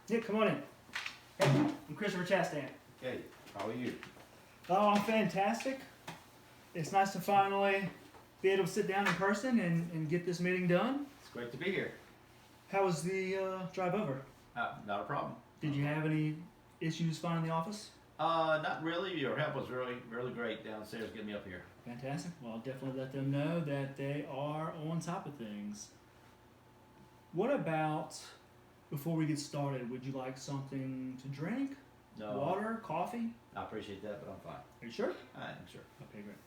Nick, come on in. Hey, I'm Christopher Chastain. Hey, how are you? Oh, I'm fantastic. It's nice to finally be able to sit down in person and get this meeting done. It's great to be here. How was the drive over? Not a problem. Did you have any issues finding the office? Not really. Your help was really great downstairs getting me up here. Fantastic. Well, I'll definitely let them know that they are on top of things. What about, before we get started, would you like something to drink? No, Water? Coffee? I appreciate that, but I'm fine. Are you sure? I'm sure. Okay, great.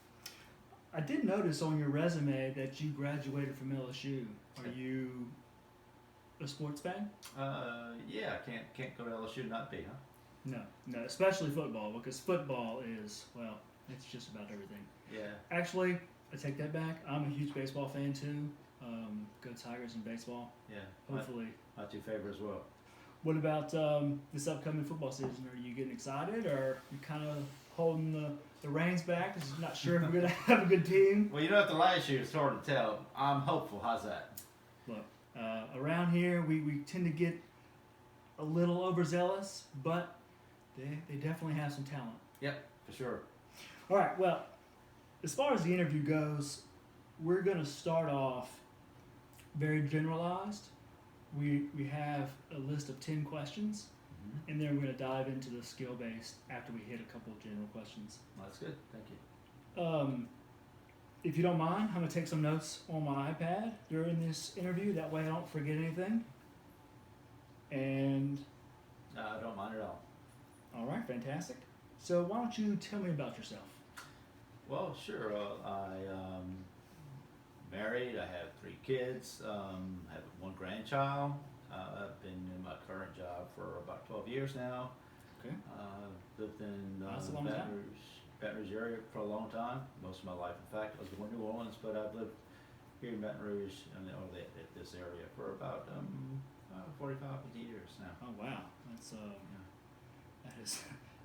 I did notice on your resume that you graduated from LSU. Are you a sports fan? Yeah, can't go to LSU and not be, huh? No, especially football, because football is, well, it's just about everything. Yeah. Actually, I take that back. I'm a huge baseball fan too. Go Tigers in baseball. Yeah. Hopefully. My two favorite as well. What about this upcoming football season? Are you getting excited, or you kind of holding the reins back because you're not sure if we're going to have a good team? Well, after last year, it's hard to tell. I'm hopeful. How's that? Look, around here, we tend to get a little overzealous, but they definitely have some talent. Yep, for sure. All right, well, as far as the interview goes, we're going to start off very generalized. We have a list of 10 questions, and then we're going to dive into the skill-based after we hit a couple of general questions. Well, that's good. Thank you. If you don't mind, I'm going to take some notes on my iPad during this interview. That way I don't forget anything. And, I don't mind at all. all right, fantastic. So why don't you tell me about yourself? Well, sure. I married. I have 3 kids. Have 1 grandchild. I've been in my current job for about 12 years now. Okay. Lived in That's a long time. Baton Rouge area for a long time. Most of my life, in fact. I was born in New Orleans, but I've lived here in Baton Rouge and at this area for about 45, 50 years now. Oh wow,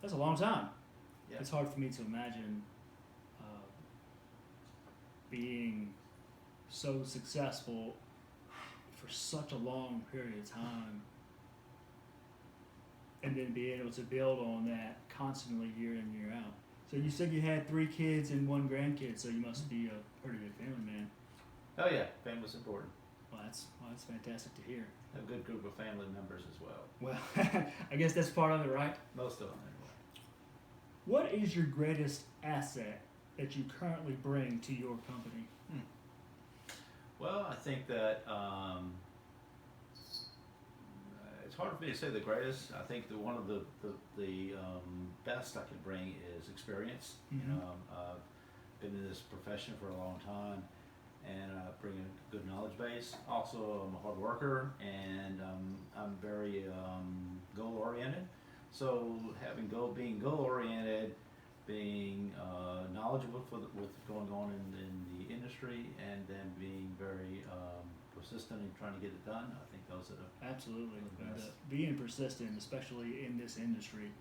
that's a long time. Yeah. It's hard for me to imagine being so successful for such a long period of time, and then be able to build on that constantly year in year out. So you said you had 3 kids and 1 grandkid, so you must be a pretty good family man. Oh yeah, family's important. Well, that's fantastic to hear. A good group of family members as well. Well, I guess that's part of it, right? Most of them anyway. What is your greatest asset that you currently bring to your company? Well, I think that it's hard for me to say the greatest. I think that one of the best I can bring is experience. Mhm. You know, I've been in this profession for a long time, and I bring a good knowledge base. Also, I'm a hard worker, and I'm very goal oriented. So being goal oriented, being knowledgeable with what's going on in the industry, and then being very persistent in trying to get it done. I think those are the Absolutely. Yes. Being persistent, especially in this industry,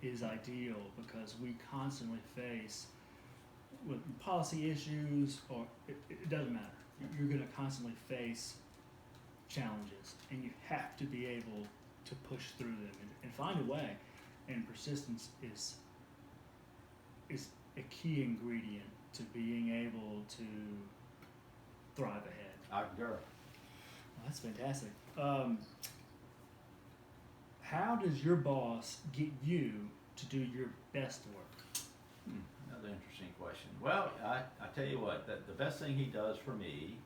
is ideal because we constantly face with policy issues, or it doesn't matter. You're going to constantly face challenges, and you have to be able to push through them and find a way. And persistence is a key ingredient to being able to thrive ahead. I concur. Well, that's fantastic. How does your boss get you to do your best work? Another interesting question. Well, I tell you what, the best thing he does for me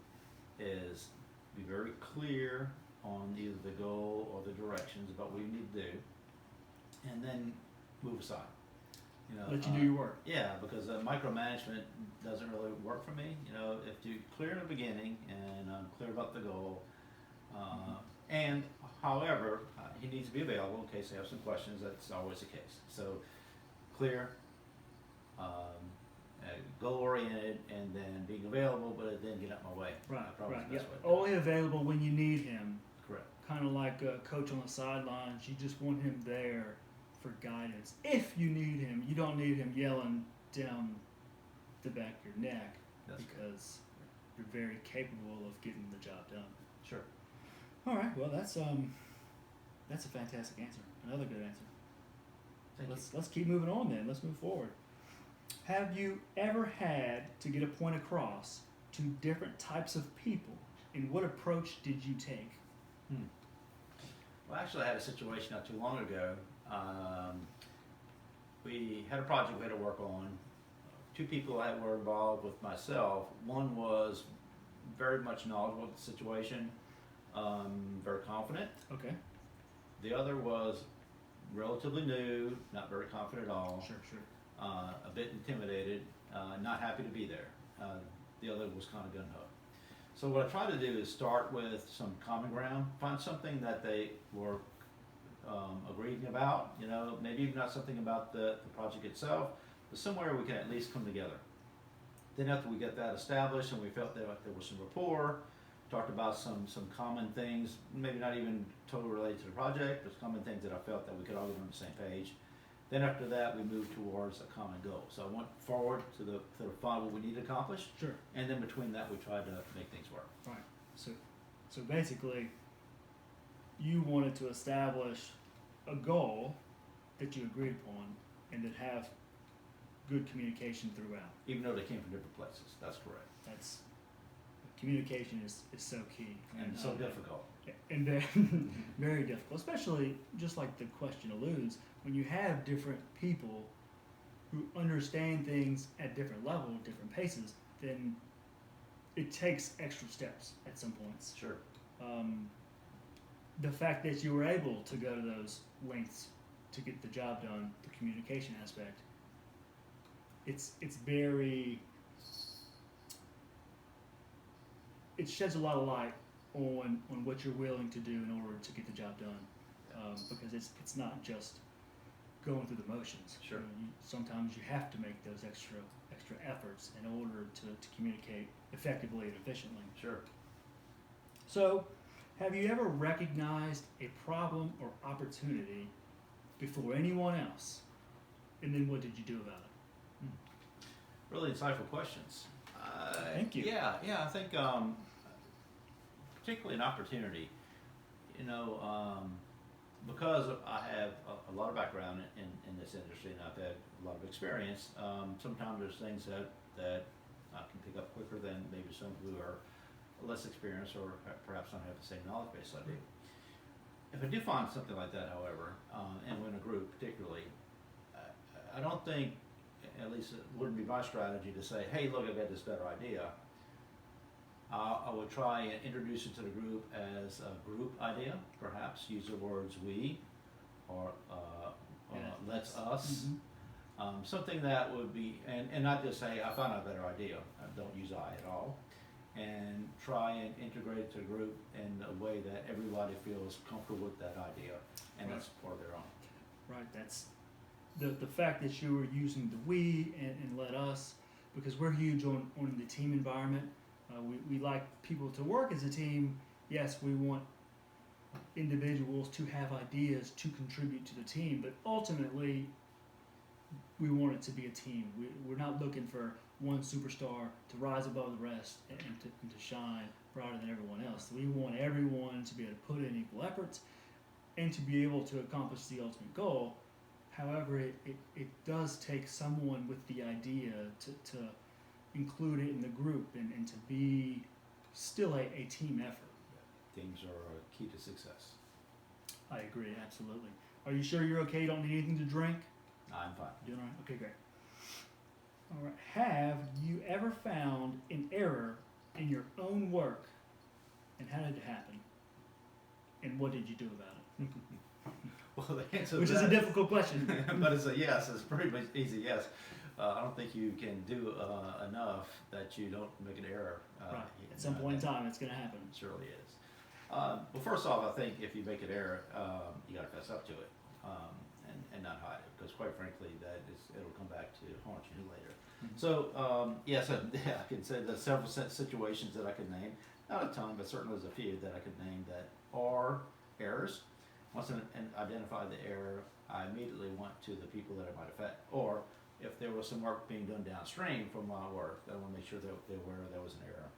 is be very clear on either the goal or the directions about what you need to do, and then move aside. You know, Let you do your work. Yeah, because micromanagement doesn't really work for me. You know, if you're clear in the beginning and I'm clear about the goal, and however, he needs to be available in case I have some questions. That's always the case. So clear, goal oriented, and then being available, but then get out my way. Right, Probably right. the Yeah. best way to do it. Only available when you need him. Correct. Kind of like a coach on the sidelines. You just want him there for guidance. If you need him, you don't need him yelling down the back of your neck That's because you're very capable of getting the job done. Sure. All right. Well, that's That's a fantastic answer. Another good answer. Thank you. Let's keep moving on then. Let's move forward. Have you ever had to get a point across to different types of people, and what approach did you take? Well, actually, I had a situation not too long ago. We had a project we had to work on. Two people that were involved with myself. One was very much knowledgeable of the situation, very confident. Okay. The other was relatively new, not very confident at all, Sure. a bit intimidated, not happy to be there. The other was kind of gung-ho. So what I try to do is start with some common ground, find something that they were agreeing about, you know, maybe even not something about the project itself, but somewhere we can at least come together. Then after we get that established and we felt that there was some rapport, talked about some common things, maybe not even totally related to the project, but common things that I felt that we could all get on the same page. Then after that, we moved towards a common goal. So I went forward to find what we need to accomplish, Sure. and then between that, we tried to make things work. Right. So basically, you wanted to establish a goal that you agreed upon, and that have good communication throughout. Even though they came from different places, that's correct. That's communication is so key And so difficult. and very, very difficult, especially just like the question alludes, when you have different people who understand things at different levels, different paces, then it takes extra steps at some points. Sure. The fact that you were able to go to those lengths to get the job done, the communication aspect, it's very, it sheds a lot of light on what you're willing to do in order to get the job done, because it's not just going through the motions. Sure. Sometimes you have to make those extra efforts in order to communicate effectively and efficiently. Sure. So, have you ever recognized a problem or opportunity before anyone else, and then what did you do about it? Really insightful questions. Thank you. Yeah, I think particularly an opportunity, you know, because I have a lot of background in this industry and I've had a lot of experience, sometimes there's things that I can pick up quicker than maybe some who are less experienced or perhaps don't have the same knowledge base I do. If I do find something like that, however, and in a group particularly, I don't think, at least it wouldn't be my strategy to say, hey, look, I've got this better idea. I would try and introduce it to the group as a group idea, perhaps use the words we or let's us. Mm-hmm. Something that would be, and not just say, I found a better idea, don't use I at all, and try and integrate it to the group in a way that everybody feels comfortable with that idea and Right. it's part of their own. Right, that's the fact that you were using the we and let us, because we're huge on the team environment. We like people to work as a team. Yes, we want individuals to have ideas to contribute to the team, but ultimately we want it to be a team. We're not looking for one superstar to rise above the rest and to shine brighter than everyone else. We want everyone to be able to put in equal efforts and to be able to accomplish the ultimate goal. However, it does take someone with the idea to include it in the group and to be still a team effort. Teams are a key to success. I agree, absolutely. Are you sure you're okay? You don't need anything to drink? I'm fine. Doing all right? Okay, great. All right. Have you ever found an error in your own work, and how did it happen? And what did you do about it? Well, the answer Which to is a that, difficult question. but it's a yes. It's pretty much easy yes. I don't think you can do enough that you don't make an error. Right. At some point in time, it's going to happen. It surely is. Well, first off, I think if you make an error, you got to fess up to it and not hide it, because quite frankly, it'll come back to haunt you later. Mm-hmm. So yes, I can say there's several situations that I could name. Not a ton, but certainly there's a few that I could name that are errors. Once I identify the error, I immediately went to the people that it might affect. Or if there was some work being done downstream from my work, I want to make sure that they were aware there was an error.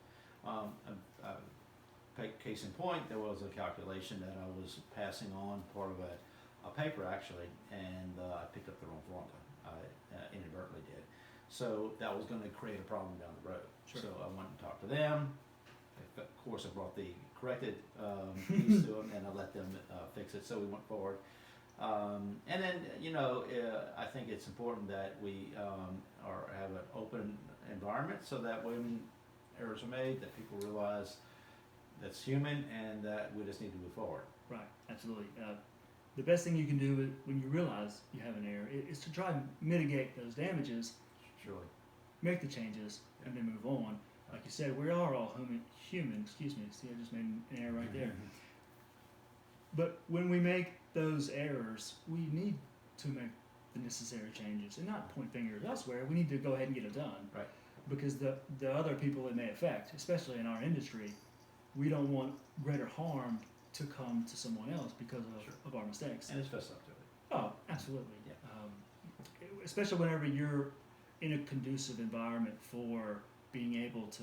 case in point, there was a calculation that I was passing on part of a paper actually, and I picked up the wrong formula. I inadvertently did. So that was going to create a problem down the road. Sure. So I went and talked to them. Of course, I brought the corrected piece to them, and I let them fix it. So we went forward. And then, I think it's important that we have an open environment so that when errors are made, that people realize that's human and that we just need to move forward. Right, absolutely. The best thing you can do when you realize you have an error is to try and mitigate those damages, Surely. make the changes, and then move on. Like you said, we are all human. Excuse me. See, I just made an error right there. But when we make those errors, we need to make the necessary changes and not point fingers elsewhere. We need to go ahead and get it done. Right. Because the other people it may affect, especially in our industry, we don't want greater harm to come to someone else because of our mistakes. And it's fessed up to it. Oh, absolutely. Yeah. Especially whenever you're in a conducive environment for being able to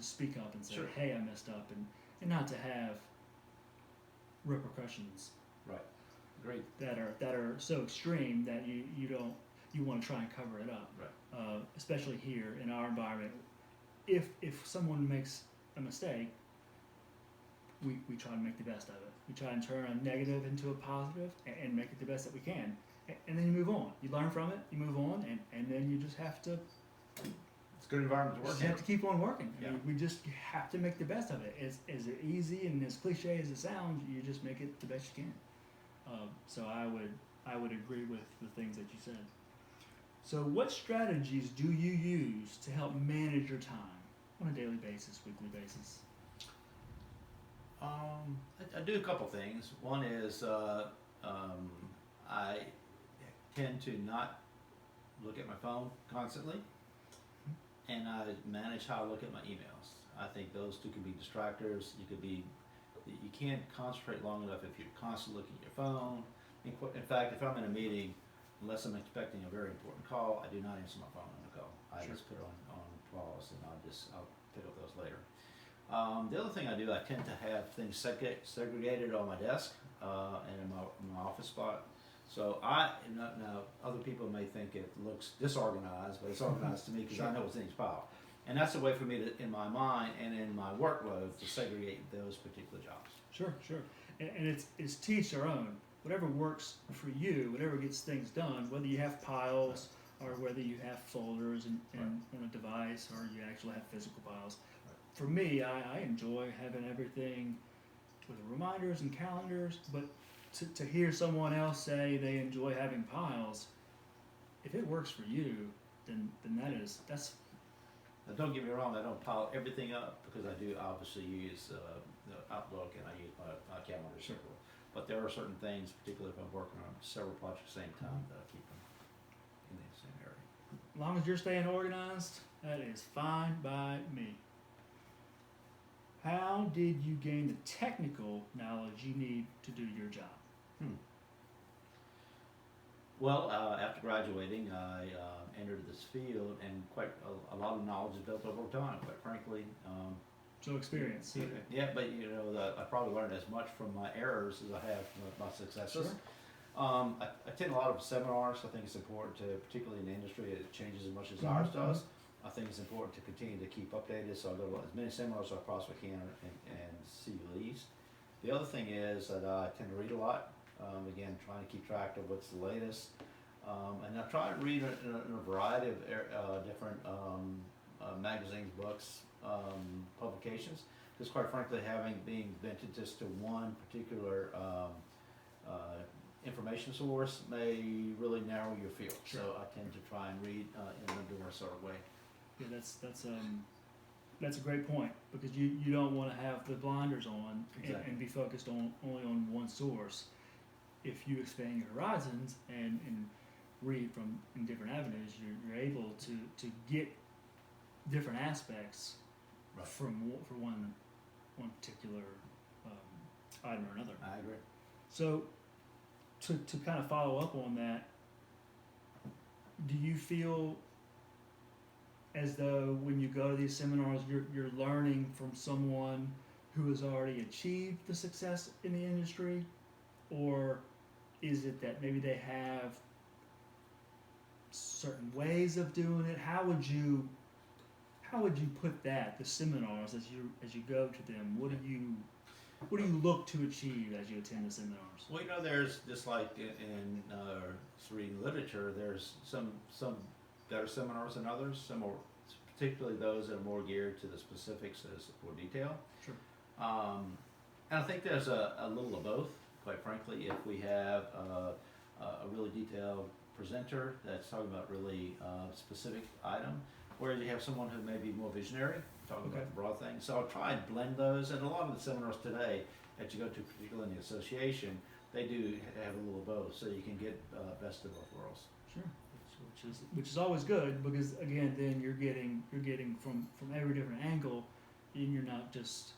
speak up and say, Sure. hey, I messed up, and not to have repercussions Right. Great. that are so extreme that you want to try and cover it up. Right. Especially here in our environment, if someone makes a mistake, we try to make the best of it. We try and turn a negative into a positive and make it the best that we can. And then you move on. You learn from it, you move on, and then you just have to It's a good environment to work just in. have to keep on working. I Yeah. mean, we just have to make the best of it. As easy and as cliche as it sounds, you just make it the best you can. So I would agree with the things that you said. So what strategies do you use to help manage your time on a daily basis, weekly basis? I do a couple things. One is I tend to not look at my phone constantly, and I manage how I look at my emails. I think those two can be distractors. You can't concentrate long enough if you're constantly looking at your phone. In fact, if I'm in a meeting, unless I'm expecting a very important call, I do not answer my phone on the call. I Sure. just put it on pause, and I'll pick up those later. The other thing I do, I tend to have things segregated on my desk and in my office spot. So now other people may think it looks disorganized, but it's organized to me because I know what's in each file. And that's a way for me to, in my mind and in my workload, to segregate those particular jobs. Sure. And it's to each their own. Whatever works for you, whatever gets things done, whether you have piles or whether you have folders and on a device or you actually have physical files. For me, I enjoy having everything with reminders and calendars, but to hear someone else say they enjoy having piles, if it works for you, then that's Now, don't get me wrong, I don't pile everything up because I do obviously use the Outlook and I use my calendar. Sure. But there are certain things, particularly if I'm working on several projects at the same time, that I keep them in the same area. as long as you're staying organized, that is fine by me. How did you gain the technical knowledge you need to do your job? Well, after graduating, I entered this field, and quite a lot of knowledge is built over time, quite frankly. So experience. Yeah, but I probably learned as much from my errors as I have from my successes. Sure. I attend a lot of seminars. I think it's important to, particularly in the industry, it changes as much as ours does. I think it's important to continue to keep updated, so I go to as many seminars as I possibly can and see released. The other thing is that I tend to read a lot. Again, trying to keep track of what's the latest. And I try to read in a variety of different magazines, books, publications. Because quite frankly, being vented just to one particular information source may really narrow your field. Sure. So I tend to try and read in a diverse sort of way. Yeah, that's a great point because you don't want to have the blinders on Exactly. and be focused only on one source. If you expand your horizons and read from in different avenues, you're able to get different aspects Right. for one particular item or another. I agree. So to kind of follow up on that, do you feel as though when you go to these seminars, you're learning from someone who has already achieved the success in the industry, or is it that maybe they have certain ways of doing it? How would you put that, the seminars, as you go to them? What do you look to achieve as you attend the seminars? Well, there's just like in reading literature, there's some better seminars than others. Some more, particularly those that are more geared to the specifics as more detail. Sure. And I think there's a little of both. Quite frankly, if we have a really detailed presenter that's talking about really specific item, whereas you have someone who may be more visionary, talking Okay. about the broad things. So I'll try and blend those, and a lot of the seminars today that you go to, particularly in the association, they do have a little of both, so you can get best of both worlds. Sure. Which is always good, because again, then you're getting from every different angle, and you're not just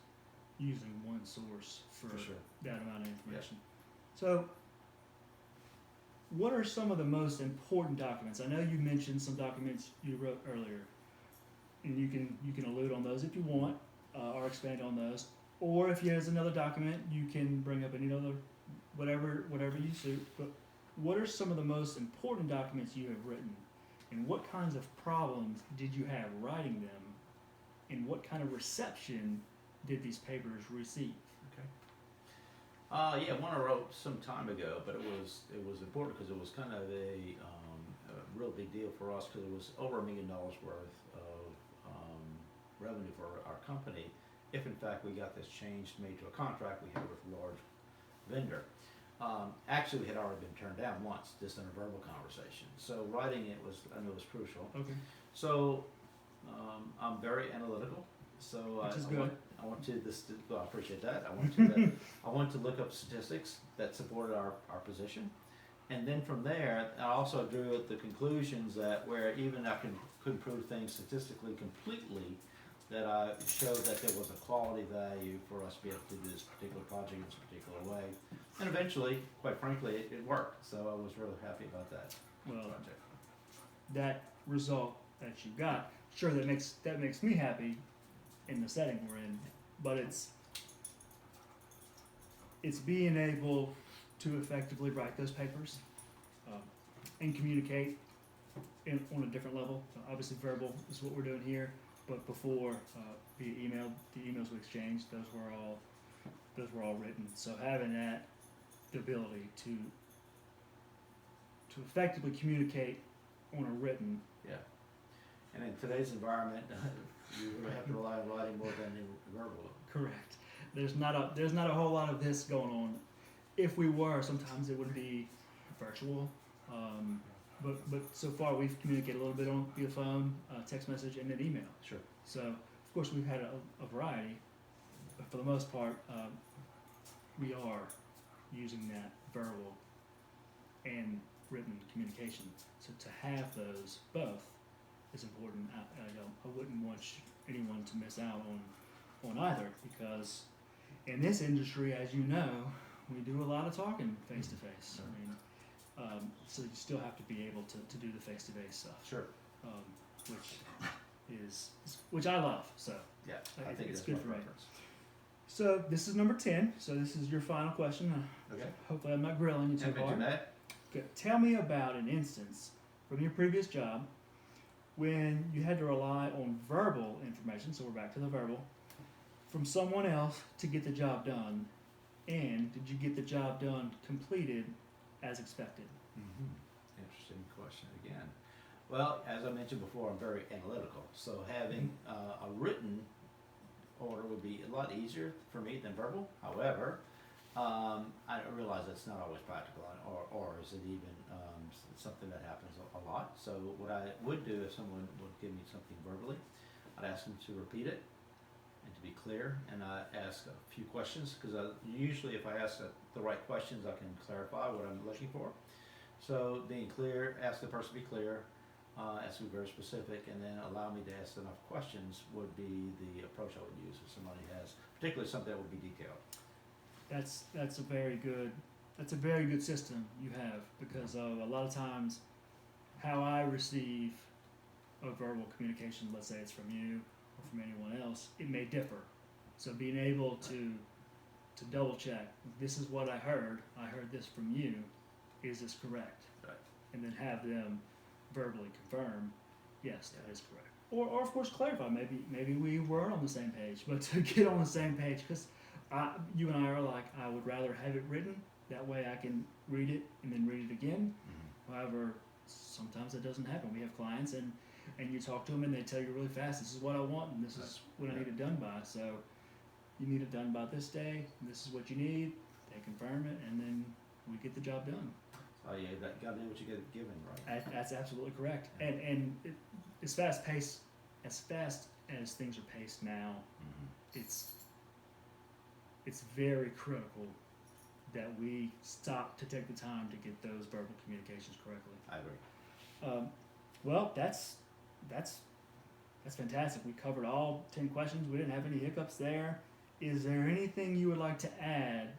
using one source for sure. that amount of information. So, what are some of the most important documents? I know you mentioned some documents you wrote earlier, and you can allude on those if you want, or expand on those. Or if there's another document, you can bring up any other, whatever you suit. But what are some of the most important documents you have written, and what kinds of problems did you have writing them, and what kind of reception did these papers receive? Yeah, one I wrote some time ago, but it was important because it was kind of a real big deal for us, because it was over $1 million worth of revenue for our company, if in fact we got this changed, made to a contract we had with a large vendor. Actually, we had already been turned down once, just in a verbal conversation. So writing it I know was crucial. Okay. So I'm very analytical. So Which is good. I want to I appreciate that. I want to look up statistics that supported our position, and then from there, I also drew the conclusions that where even I couldn't prove things statistically completely, that I showed that there was a quality value for us to be able to do this particular project in this particular way, and eventually, quite frankly, it worked. So I was really happy about that Well, project. that result that you got, sure, that makes me happy in the setting we're in, but it's being able to effectively write those papers and communicate on a different level. Obviously, verbal is what we're doing here, but before via email, the emails we exchanged, those were all written. So having that, the ability to effectively communicate on a written. Yeah. And in today's environment, you really have to rely on writing more than in verbal. Correct. There's not a whole lot of this going on. If we were, sometimes it would be virtual. But so far we've communicated a little bit on via phone, text message, and then email. Sure. So of course we've had a variety, but for the most part, we are using that verbal and written communication. So to have those both is important. I wouldn't want anyone to miss out on either, because in this industry, as you know, we do a lot of talking face to face. I mean, so you still have to be able to do the face to face stuff. Sure. Which I love. So Yeah, I think it's that's good my for me. preference. So this is number 10. So this is your final question. Okay. Hopefully I'm not grilling you too Haven't hard. mentioned that. Okay. Tell me about an instance from your previous job when you had to rely on verbal information, so we're back to the verbal, from someone else to get the job done, and did you get the job done completed as expected? Interesting question again. Well, as I mentioned before, I'm very analytical, so having a written order would be a lot easier for me than verbal. However, I realize that's not always practical, or is it even something that happens a lot. So what I would do if someone would give me something verbally, I'd ask them to repeat it and to be clear, and I ask a few questions, because usually if I ask the right questions, I can clarify what I'm looking for. So being clear, ask the person to be clear, ask to be very specific, and then allow me to ask enough questions would be the approach I would use if somebody has, particularly something that would be detailed. That's a very good system you have, because a lot of times how I receive a verbal communication, let's say it's from you or from anyone else, it may differ. So being able to double check, this is what I heard this from you, is this correct? Right. And then have them verbally confirm, yes, that is correct. Or of course clarify, maybe we weren't on the same page, but to get on the same page, because you and I are like, I would rather have it written, that way I can read it and then read it again. Mhm. However, sometimes that doesn't happen. We have clients and you talk to them and they tell you really fast, this is what I want and this is what I need it done by. So you need it done by this day, and this is what you need, they confirm it, and then we get the job done. Oh yeah, that gotta do what you get given, right? That's absolutely correct. And as fast as things are paced now, Mhm. it's very critical that we stop to take the time to get those verbal communications correctly. I agree. Well, that's fantastic. We covered all 10 questions. We didn't have any hiccups there. Is there anything you would like to add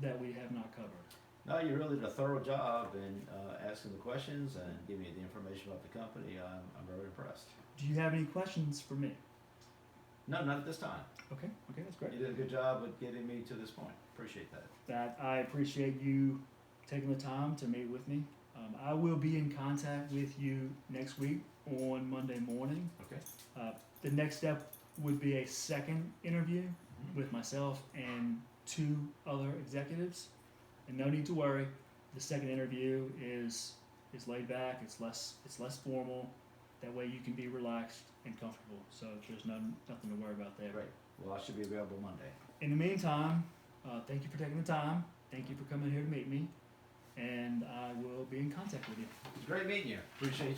that we have not covered? No, you really did a thorough job in asking the questions and giving me the information about the company. I'm very impressed. Do you have any questions for me? No, not at this time. Okay, that's great. You did a good job with getting me to this point. Appreciate that. That I appreciate you taking the time to meet with me. I will be in contact with you next week on Monday morning. Okay. The next step would be a second interview Mhm. with myself and 2 other executives. And no need to worry, the second interview is laid back, it's less formal. That way you can be relaxed and comfortable. So there's nothing to worry about there. Great. Well, I should be available Monday. In the meantime, thank you for taking the time. Thank you for coming here to meet me. And I will be in contact with you. It was great meeting you. Appreciate you